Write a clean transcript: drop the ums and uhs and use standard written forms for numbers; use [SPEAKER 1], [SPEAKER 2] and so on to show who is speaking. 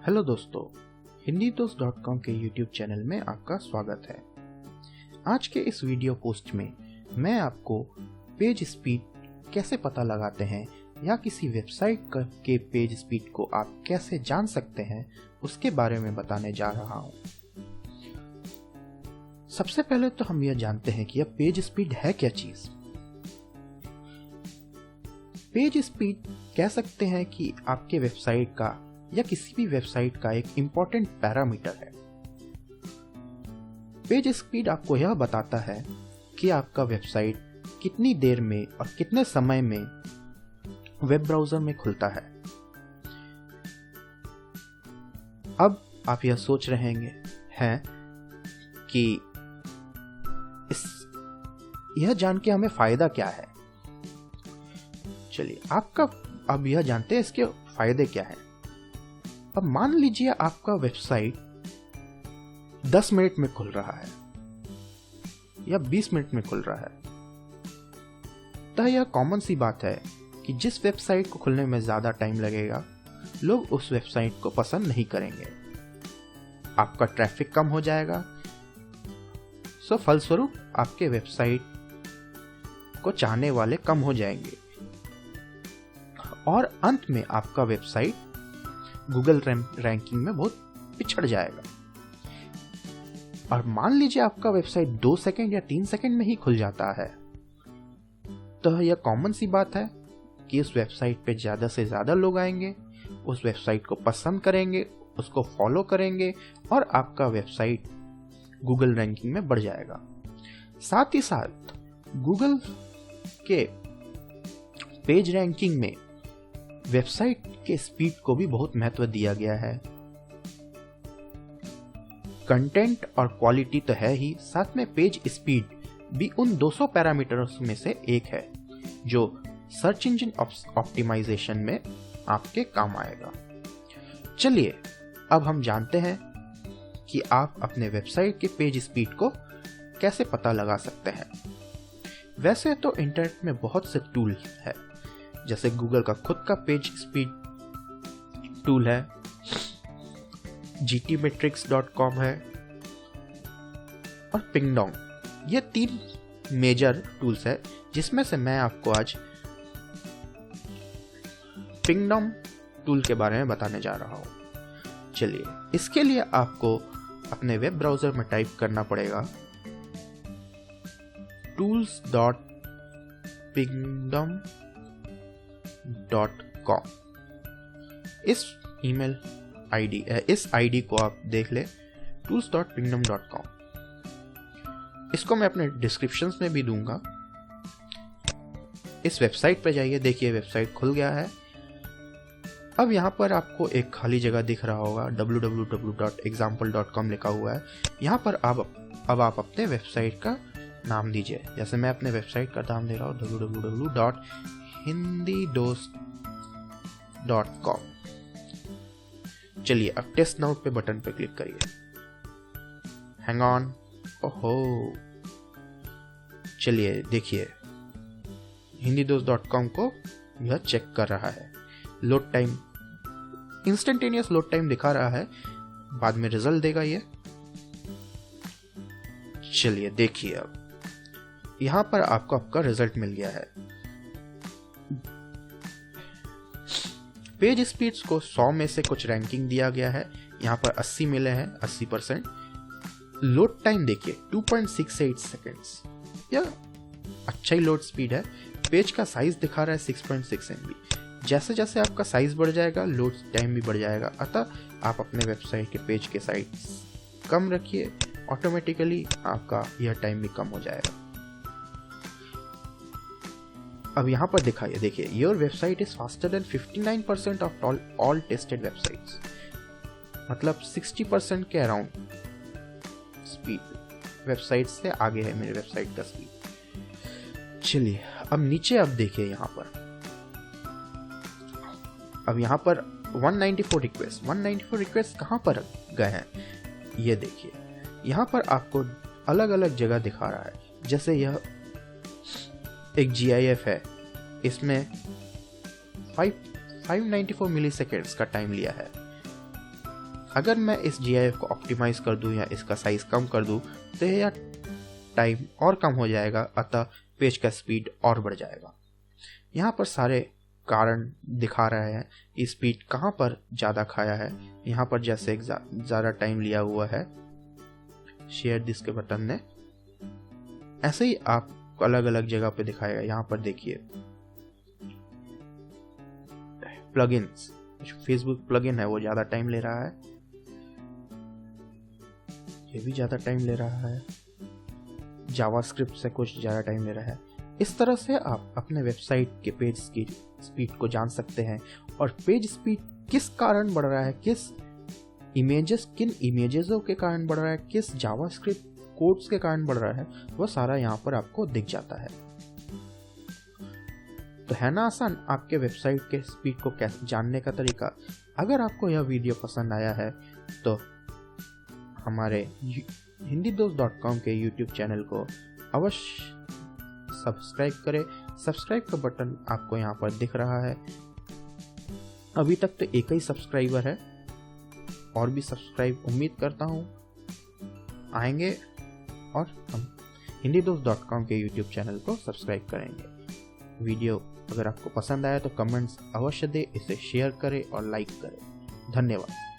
[SPEAKER 1] Hello दोस्तों, hindidost.com के YouTube channel में आपका स्वागत है। आज के इस वीडियो पोस्ट में मैं आपको पेज स्पीड कैसे पता लगाते हैं या किसी वेबसाइट के पेज स्पीड को आप कैसे जान सकते हैं उसके बारे में बताने जा रहा हूं। सबसे पहले तो हम यह जानते हैं कि यह पेज स्पीड है क्या चीज। पेज स्पीड कह सकते हैं कि आपके वेबसाइट का या किसी भी वेबसाइट का एक इंपॉर्टेंट पैरामीटर है। पेज स्पीड आपको यह बताता है कि आपका वेबसाइट कितनी देर में और कितने समय में वेब ब्राउज़र में खुलता है। अब आप यह सोच रहे हैं कि यह जान के हमें फायदा क्या है। चलिए आपका अब यह जानते हैं इसके फायदे क्या है। अब मान लीजिए आपका वेबसाइट 10 मिनट में खुल रहा है या 20 मिनट में खुल रहा है, तो यह कॉमन सी बात है कि जिस वेबसाइट को खुलने में ज्यादा टाइम लगेगा लोग उस वेबसाइट को पसंद नहीं करेंगे, आपका ट्रैफिक कम हो जाएगा। सो फलस्वरूप आपके वेबसाइट को चाहने वाले कम हो जाएंगे और अंत में आपका वेबसाइट गूगल रैंकिंग में बहुत पिछड़ जाएगा। और मान लीजिए आपका वेबसाइट 2 सेकंड या 3 सेकंड में ही खुल जाता है, तो यह कॉमन सी बात है कि उस वेबसाइट पे ज्यादा से ज्यादा लोग आएंगे, उस वेबसाइट को पसंद करेंगे, उसको फॉलो करेंगे और आपका वेबसाइट गूगल रैंकिंग में बढ़ जाएगा। साथ ही साथ गूगल के पेज रैंकिंग में वेबसाइट के स्पीड को भी बहुत महत्व दिया गया है। कंटेंट और क्वालिटी तो है ही, साथ में पेज स्पीड भी उन 200 पैरामीटर्स में से एक है जो सर्च इंजन ऑप्टिमाइजेशन में आपके काम आएगा। चलिए अब हम जानते हैं कि आप अपने वेबसाइट के पेज स्पीड को कैसे पता लगा सकते हैं। वैसे तो इंटरनेट में बहुत से टूल है, जैसे गूगल का खुद का पेज स्पीड टूल है, gtmetrix.com है और pingdom। ये 3 मेजर टूल्स है जिसमें से मैं आपको आज pingdom टूल के बारे में बताने जा रहा हूं। चलिए इसके लिए आपको अपने वेब ब्राउज़र में टाइप करना पड़ेगा tools.pingdom.com। इस ईमेल आईडी इस आईडी को आप देख ले, tools.pingdom.com। इसको मैं अपने डिस्क्रिप्शंस में भी दूंगा। इस वेबसाइट पर जाइए, देखिए वेबसाइट खुल गया है। अब यहाँ पर आपको एक खाली जगह दिख रहा होगा, www.example.com लिखा हुआ है। यहाँ पर अब आप अपने वेबसाइट का नाम दीजिए। जैसे मैं अपने वेबसाइट का नाम दे रहा हूँ www.hindidost.com। चलिए अब टेस्ट नाउ पे बटन पे क्लिक करिए। हैंग ऑन, ओहो, चलिए देखिए hindidost.com को यह चेक कर रहा है। Load time, instantaneous load time दिखा रहा है, बाद में रिजल्ट देगा ये। चलिए देखिए अब यहां पर आपको आपका रिजल्ट मिल गया है। पेज स्पीड्स को 100 में से कुछ रैंकिंग दिया गया है, यहां पर 80 मिले हैं, 80%। लोड टाइम देखिए 2.68 सेकेंड्स, यह अच्छा ही लोड स्पीड है। पेज का साइज दिखा रहा है 6.6 MB। जैसे जैसे आपका साइज बढ़ जाएगा लोड टाइम भी बढ़ जाएगा, अतः आप अपने वेबसाइट के पेज के साइज कम रखिए, ऑटोमेटिकली आपका यह टाइम भी कम हो जाएगा। अब यहाँ पर दिखाइए, देखिए your website is faster than 59% of all tested websites, मतलब 60% के अराउंड स्पीड वेबसाइट से आगे है मेरे वेबसाइट का स्पीड। चलिए अब नीचे अब देखिए यहाँ पर, अब यहाँ पर 194 रिक्वेस्ट कहाँ पर गए हैं ये देखिए। यहाँ पर आपको अलग अलग जगह दिखा रहा है, जैसे यह एक GIF है, इसमें 594 मिलीसेकेंड्स का टाइम लिया है। अगर मैं इस GIF को ऑप्टिमाइज कर दूं या इसका साइज कम कर दूं तो यह टाइम और कम हो जाएगा, अतः पेज का स्पीड और बढ़ जाएगा। यहाँ पर सारे कारण दिखा रहे हैं स्पीड कहाँ पर ज़्यादा खाया है। यहाँ पर जैसे ज़्यादा टाइम लिया हुआ है शेयर दिस के बटन ने, ऐसे ही आपको अलग अलग जगह पे दिखाएगा। यहाँ पर देखिए प्लगइन्स, फेसबुक प्लगइन है वो ज़्यादा टाइम ले रहा है, ये भी ज़्यादा टाइम ले रहा है, जावास्क्रिप्ट से कुछ ज़्यादा टाइम ले रहा है। इस तरह से आप अपने वेबसाइट के पेज की स्पीड को जान सकते हैं और पेज स्पीड किस कारण बढ़ रहा है, किन इमेजेसों के कारण बढ़ रहा है, किस जावास्क्रिप्ट कोड्स के कारण बढ़ रहा है, वह सारा यहाँ पर आपको दिख जाता है। तो है ना आसान आपके वेबसाइट के स्पीड को कैसे जानने का तरीका। अगर आपको यह वीडियो पसंद आया है तो हमारे hindidost.com के YouTube चैनल को अवश्य सब्सक्राइब करें। सब्सक्राइब का बटन आपको यहाँ पर दिख रहा है। अभी तक तो एक ही सब्सक्राइबर है, और भी सब्सक्राइब उम्मीद करता हूँ आएंगे और हम hindidost.com के YouTube चैनल को सब्सक्राइब करेंगे। वीडियो अगर आपको पसंद आया तो कमेंट्स अवश्य दें, इसे शेयर करें और लाइक करें। धन्यवाद।